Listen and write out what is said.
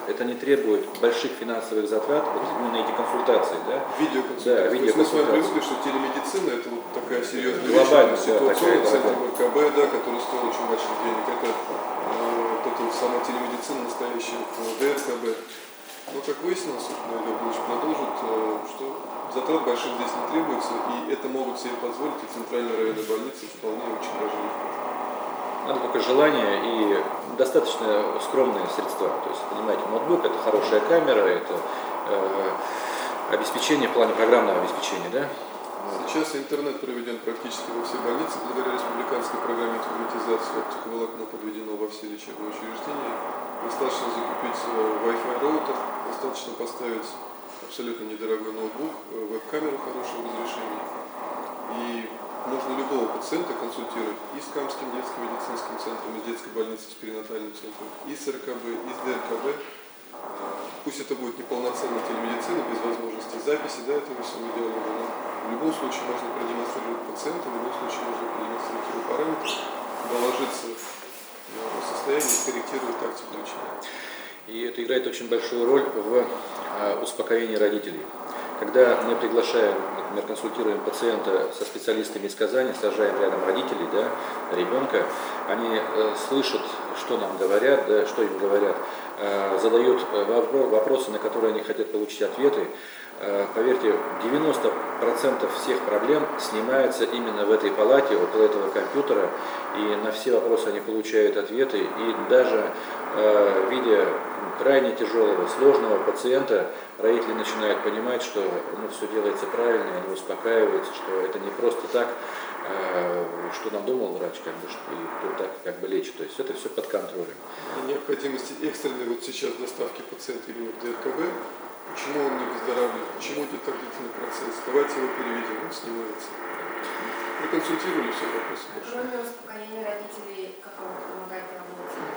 Это не требует больших финансовых затрат, вот именно эти консультации, да? Видеоконсультации. Да, видеоконсультации. Мы с вами привыкли, что телемедицина это вот такая серьезная глобальная, вещь, ситуационный да, центр ВКБ, да, который стоит очень больших денег. Это вот эта вот сама телемедицина настоящая в ДРКБ. Но как выяснилось, Олег Абдулович продолжит, что затрат больших здесь не требуется, и это могут себе позволить и центральные районные больницы вполне очень даже легко. Надо только желание и достаточно скромные средства. То есть, понимаете, ноутбук это хорошая камера, это обеспечение в плане программного обеспечения, да? Сейчас интернет проведен практически во все больницы, благодаря республиканской программе информатизации, оптиковолокно подведено во все лечебные учреждения. Достаточно закупить Wi-Fi роутер, достаточно поставить абсолютно недорогой ноутбук, веб-камеру хорошего разрешения. И можно любого пациента консультировать и с Камским детским медицинским центром, и с детской больницей, с перинатальным центром, и с РКБ, и с ДРКБ. Пусть это будет неполноценная телемедицина, без возможности записи, да, этого всего диалога, но в любом случае можно продемонстрировать пациента, в любом случае можно продемонстрировать его параметры, доложиться в состоянии и корректировать тактику лечения. И это играет очень большую роль в успокоении родителей. Когда мы приглашаем, например, консультируем пациента со специалистами из Казани, сажаем рядом родителей, да, ребенка, они слышат, что нам говорят, да, что им говорят, задают вопросы, на которые они хотят получить ответы. Поверьте, 90% всех проблем снимается именно в этой палате, около этого компьютера, и на все вопросы они получают ответы, и даже видя крайне тяжелого, сложного пациента, родители начинают понимать, что все делается правильно, они успокаиваются, что это не просто так, что надумал врач, и кто так лечит. То есть это все под контролем. И необходимости экстренной вот сейчас доставки пациента именно в ДРКБ, почему он не выздоравливает, почему идет так длительный процесс, давайте его переведем, он снимается. Проконсультировали все вопросы. Кроме успокоения